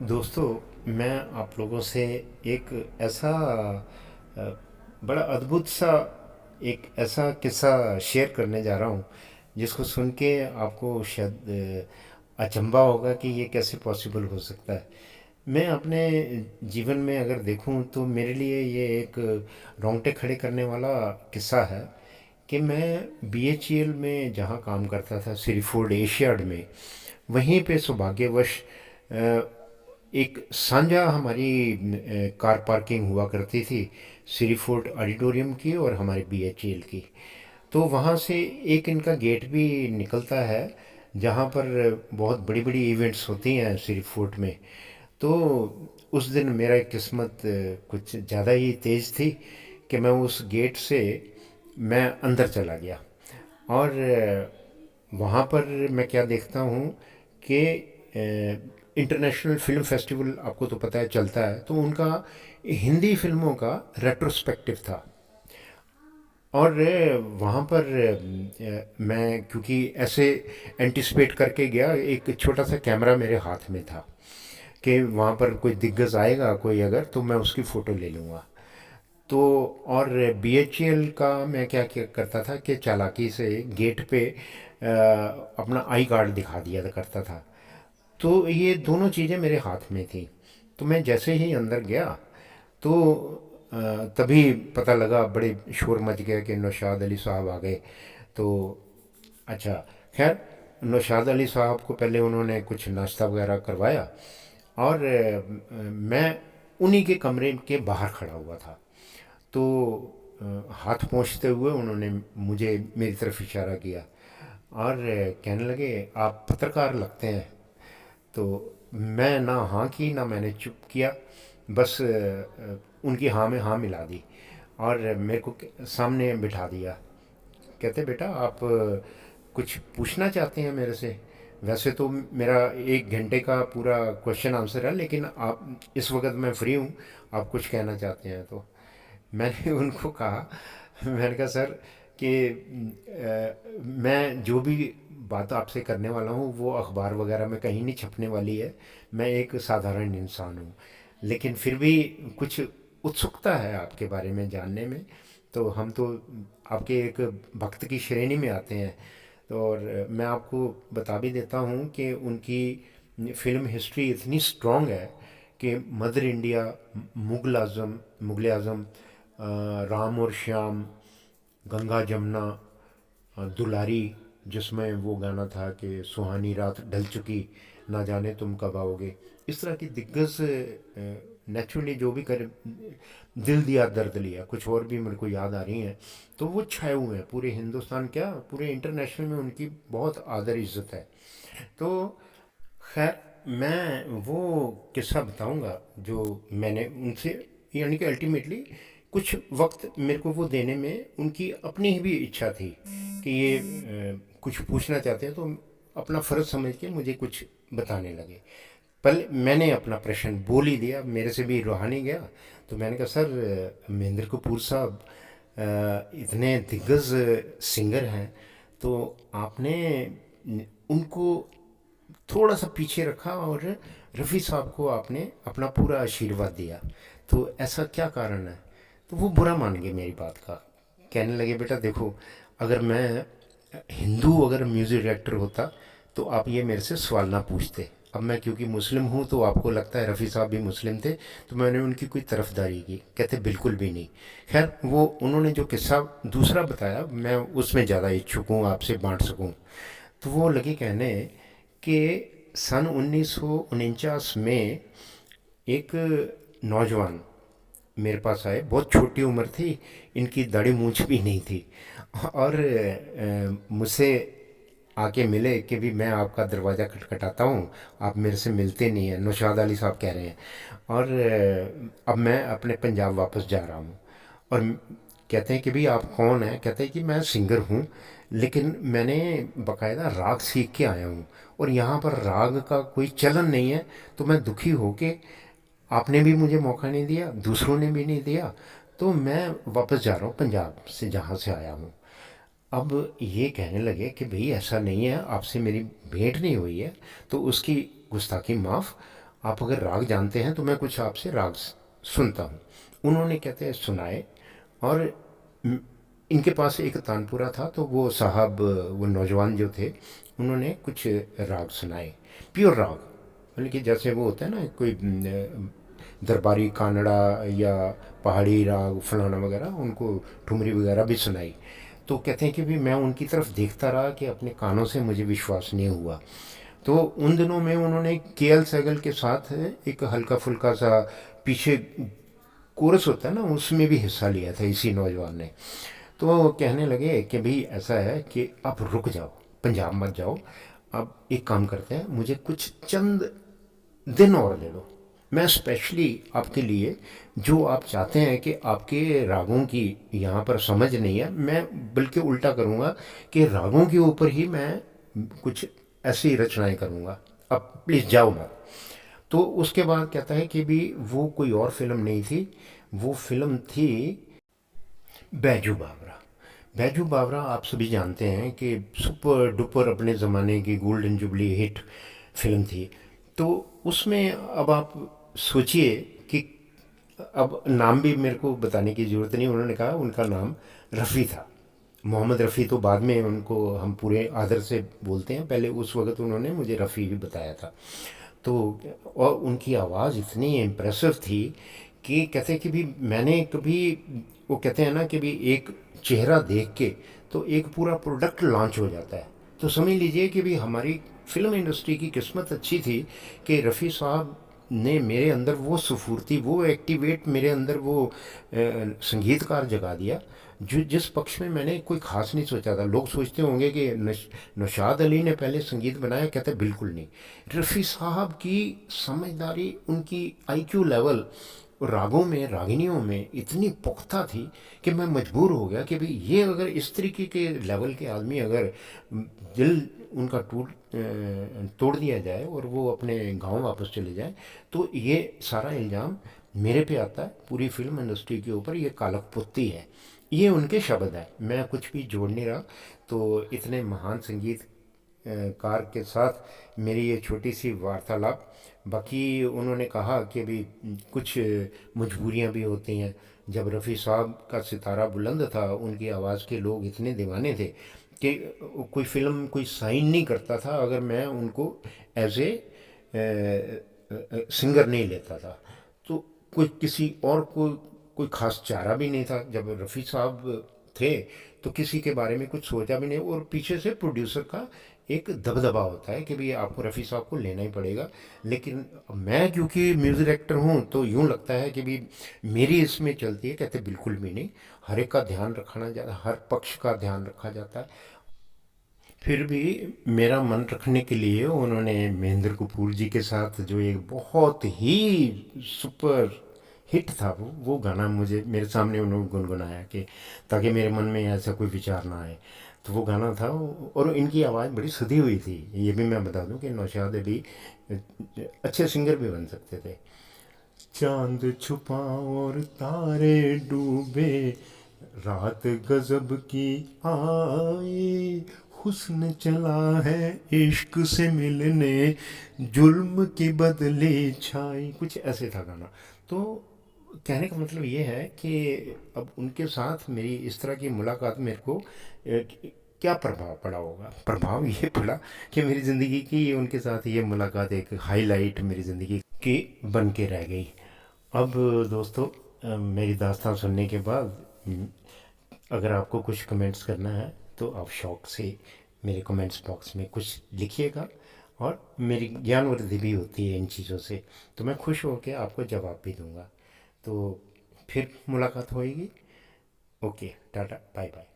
दोस्तों, मैं आप लोगों से एक ऐसा अ, बड़ा अद्भुत सा एक ऐसा किस्सा शेयर करने जा रहा हूँ जिसको सुन के आपको शायद अचंभा होगा कि ये कैसे पॉसिबल हो सकता है। मैं अपने जीवन में अगर देखूं तो मेरे लिए ये एक रोंगटे खड़े करने वाला किस्सा है कि मैं बीएचईएल में जहाँ काम करता था, सिरीफोर्ड एशियाड में, वहीं पे सौभाग्यवश अ, एक साझा हमारी कार पार्किंग हुआ करती थी, सिरी फोर्ट ऑडिटोरियम की और हमारे बीएचईएल की। तो वहाँ से एक इनका गेट भी निकलता है जहाँ पर बहुत बड़ी बड़ी इवेंट्स होती हैं सिरी फोर्ट में। तो उस दिन मेरा किस्मत कुछ ज़्यादा ही तेज़ थी कि मैं उस गेट से मैं अंदर चला गया। और वहाँ पर मैं क्या देखता हूँ कि इंटरनेशनल फिल्म फेस्टिवल, आपको तो पता है चलता है, तो उनका हिंदी फिल्मों का रेट्रोस्पेक्टिव था। और वहाँ पर मैं क्योंकि ऐसे एंटिसिपेट करके गया, एक छोटा सा कैमरा मेरे हाथ में था कि वहाँ पर कोई दिग्गज आएगा कोई अगर, तो मैं उसकी फ़ोटो ले लूँगा। तो और बीएचईएल का मैं क्या क्या करता था कि चालाकी से गेट पे अपना आई कार्ड दिखा दिया करता था। तो ये दोनों चीज़ें मेरे हाथ में थी। तो मैं जैसे ही अंदर गया तो तभी पता लगा, बड़े शोर मच गया कि नौशाद अली साहब आ गए। तो अच्छा, खैर, नौशाद अली साहब को पहले उन्होंने कुछ नाश्ता वगैरह करवाया और मैं उन्हीं के कमरे के बाहर खड़ा हुआ था। तो हाथ पहुँचते हुए उन्होंने मुझे मेरी तरफ इशारा किया और कहने लगे, आप पत्रकार लगते हैं। तो मैं ना हाँ की ना मैंने चुप किया, बस उनकी हाँ में हाँ मिला दी और मेरे को सामने बिठा दिया। कहते, बेटा आप कुछ पूछना चाहते हैं मेरे से? वैसे तो मेरा 1 घंटे का पूरा क्वेश्चन आंसर है, लेकिन आप इस वक्त मैं फ्री हूँ, आप कुछ कहना चाहते हैं तो। मैंने उनको कहा, मैंने कहा सर कि मैं जो भी बात आपसे करने वाला हूँ वो अखबार वगैरह में कहीं नहीं छपने वाली है। मैं एक साधारण इंसान हूँ, लेकिन फिर भी कुछ उत्सुकता है आपके बारे में जानने में। तो हम तो आपके एक भक्त की श्रेणी में आते हैं। तो और मैं आपको बता भी देता हूँ कि उनकी फिल्म हिस्ट्री इतनी स्ट्रॉन्ग है कि मदर इंडिया, मुग़ल आज़म, राम और श्याम, गंगा जमुना, दुलारी, जिसमें वो गाना था कि सुहानी रात ढल चुकी, ना जाने तुम कब आओगे। इस तरह की दिग्गज नेचुरली जो भी करे, दिल दिया दर्द लिया, कुछ और भी मेरे को याद आ रही हैं। तो वो छाए हुए हैं पूरे हिंदुस्तान, क्या पूरे इंटरनेशनल में उनकी बहुत आदर इज्जत है। तो खैर, मैं वो किस्सा बताऊंगा जो मैंने उनसे, यानी कि अल्टीमेटली कुछ वक्त मेरे को वो देने में उनकी अपनी ही भी इच्छा थी कि ये कुछ पूछना चाहते हैं, तो अपना फ़र्ज़ समझ के मुझे कुछ बताने लगे। पहले मैंने अपना प्रश्न बोल ही दिया, मेरे से भी रहा नहीं गया। तो मैंने कहा, सर महेंद्र कपूर साहब इतने दिग्गज सिंगर हैं, तो आपने उनको थोड़ा सा पीछे रखा और रफ़ी साहब को आपने अपना पूरा आशीर्वाद दिया, तो ऐसा क्या कारण है? तो वो बुरा मान गए मेरी बात का। कहने लगे, बेटा देखो, अगर मैं हिंदू अगर म्यूज़िक डायरेक्टर होता तो आप ये मेरे से सवाल ना पूछते। अब मैं क्योंकि मुस्लिम हूँ तो आपको लगता है रफ़ी साहब भी मुस्लिम थे, तो मैंने उनकी कोई तरफदारी की? कहते बिल्कुल भी नहीं। खैर, वो उन्होंने जो किस्सा दूसरा बताया, मैं उसमें ज़्यादा इच्छुक हूँ आपसे बांट सकूँ। तो वो लगे कहने कि सन 1949 में एक नौजवान मेरे पास आए, बहुत छोटी उम्र थी, इनकी दाढ़ी मूंछ भी नहीं थी, और मुझसे आके मिले कि भी मैं आपका दरवाज़ा खटखटाता हूँ, आप मेरे से मिलते नहीं हैं, नौशाद अली साहब कह रहे हैं, और अब मैं अपने पंजाब वापस जा रहा हूँ। और कहते हैं कि भी आप कौन हैं? कहते हैं कि मैं सिंगर हूँ, लेकिन मैंने बाकायदा राग सीख के आया हूँ और यहाँ पर राग का कोई चलन नहीं है। तो मैं दुखी हो के, आपने भी मुझे मौका नहीं दिया, दूसरों ने भी नहीं दिया, तो मैं वापस जा रहा हूँ पंजाब से जहाँ से आया हूँ। अब ये कहने लगे कि भाई ऐसा नहीं है, आपसे मेरी भेंट नहीं हुई है, तो उसकी गुस्ताखी माफ़। आप अगर राग जानते हैं तो मैं कुछ आपसे राग सुनता हूँ। उन्होंने कहते हैं सुनाए। और म, इनके पास एक तानपुरा था, तो वो साहब, वो नौजवान जो थे, उन्होंने कुछ राग सुनाए, प्योर राग। मतलब कि जैसे वो होता है ना, कोई दरबारी कानड़ा या पहाड़ी राग फलाना वगैरह, उनको ठुमरी वगैरह भी सुनाई। तो कहते हैं कि भी मैं उनकी तरफ देखता रहा कि अपने कानों से मुझे विश्वास नहीं हुआ। तो उन दिनों में उन्होंने के एल सहगल के साथ एक हल्का फुल्का सा पीछे कोरस होता है ना, उसमें भी हिस्सा लिया था इसी नौजवान ने। तो वो कहने लगे कि भाई ऐसा है कि आप रुक जाओ, पंजाब मत जाओ, अब एक काम करते हैं, मुझे कुछ चंद दिन और दे दो, मैं स्पेशली आपके लिए, जो आप चाहते हैं कि आपके रागों की यहाँ पर समझ नहीं है, मैं बल्कि उल्टा करूँगा कि रागों के ऊपर ही मैं कुछ ऐसी रचनाएं करूँगा, अब प्लीज़ जाओ मत। तो उसके बाद कहता है कि भी वो कोई और फिल्म नहीं थी, वो फिल्म थी बैजू बावरा। बैजू बावरा आप सभी जानते हैं कि सुपर डुपर अपने ज़माने की गोल्डन जुबली हिट फिल्म थी। तो उसमें अब आप सोचिए कि, अब नाम भी मेरे को बताने की ज़रूरत नहीं, उन्होंने कहा उनका नाम रफ़ी था। मोहम्मद रफ़ी तो बाद में उनको हम पूरे आदर से बोलते हैं, पहले उस वक्त उन्होंने मुझे रफ़ी भी बताया था। तो और उनकी आवाज़ इतनी इम्प्रेसिव थी कि कहते हैं कि भी मैंने कभी, वो कहते हैं ना कि भी एक चेहरा देख के तो एक पूरा प्रोडक्ट लॉन्च हो जाता है। तो समझ लीजिए कि भी हमारी फिल्म इंडस्ट्री की किस्मत अच्छी थी कि रफ़ी साहब ने मेरे अंदर वो स्फूर्ति, वो एक्टिवेट मेरे अंदर वो संगीतकार जगा दिया, जो जिस पक्ष में मैंने कोई ख़ास नहीं सोचा था। लोग सोचते होंगे कि नौशाद अली ने पहले संगीत बनाया, कहते बिल्कुल नहीं। रफ़ी साहब की समझदारी, उनकी आईक्यू लेवल रागों में, रागिनियों में इतनी पुख्ता थी कि मैं मजबूर हो गया कि भाई ये अगर इस तरीके के लेवल के आदमी, अगर दिल उनका तोड़ दिया जाए और वो अपने गांव वापस चले जाए, तो ये सारा इल्ज़ाम मेरे पे आता है, पूरी फिल्म इंडस्ट्री के ऊपर ये कालक पुत्ती है। ये उनके शब्द है, मैं कुछ भी जोड़ नहीं रहा। तो इतने महान संगीत कार के साथ मेरी ये छोटी सी वार्तालाप। बाकी उन्होंने कहा कि भी कुछ मजबूरियां भी होती हैं। जब रफ़ी साहब का सितारा बुलंद था, उनकी आवाज़ के लोग इतने दीवाने थे कि कोई फिल्म कोई साइन नहीं करता था अगर मैं उनको एज ए सिंगर नहीं लेता था। तो कोई किसी और को कोई ख़ास चारा भी नहीं था। जब रफ़ी साहब थे तो किसी के बारे में कुछ सोचा भी नहीं, और पीछे से प्रोड्यूसर का एक दबदबा होता है कि भाई आपको रफ़ी साहब को लेना ही पड़ेगा। लेकिन मैं क्योंकि म्यूज़िक डायरेक्टर हूँ तो यूँ लगता है कि भी मेरी इसमें चलती है, कहते बिल्कुल भी नहीं, हर एक का ध्यान रखना जाता, हर पक्ष का ध्यान रखा जाता है। फिर भी मेरा मन रखने के लिए उन्होंने महेंद्र कपूर जी के साथ जो एक बहुत ही सुपर हिट था, वो गाना मुझे मेरे सामने उन्होंने गुनगुनाया कि ताकि मेरे मन में ऐसा कोई विचार ना आए। तो वो गाना था, और इनकी आवाज़ बड़ी सधी हुई थी। ये भी मैं बता दूं कि नौशाद अली अच्छे सिंगर भी बन सकते थे। चांद छुपा और तारे डूबे, रात गजब की आई, हुस्न चला है इश्क से मिलने, जुल्म की बदली छाई, कुछ ऐसे था गाना। तो कहने का मतलब ये है कि अब उनके साथ मेरी इस तरह की मुलाकात मेरे को क्या प्रभाव पड़ा होगा। प्रभाव ये पड़ा कि मेरी ज़िंदगी की उनके साथ ये मुलाकात एक हाईलाइट मेरी ज़िंदगी की बन के रह गई। अब दोस्तों, मेरी दास्तान सुनने के बाद अगर आपको कुछ कमेंट्स करना है तो आप शौक से मेरे कमेंट्स बॉक्स में कुछ लिखिएगा, और मेरी ज्ञानवृद्धि भी होती है इन चीज़ों से, तो मैं खुश होकर आपको जवाब भी दूंगा। तो फिर मुलाकात होएगी। Okay, tata, bye bye.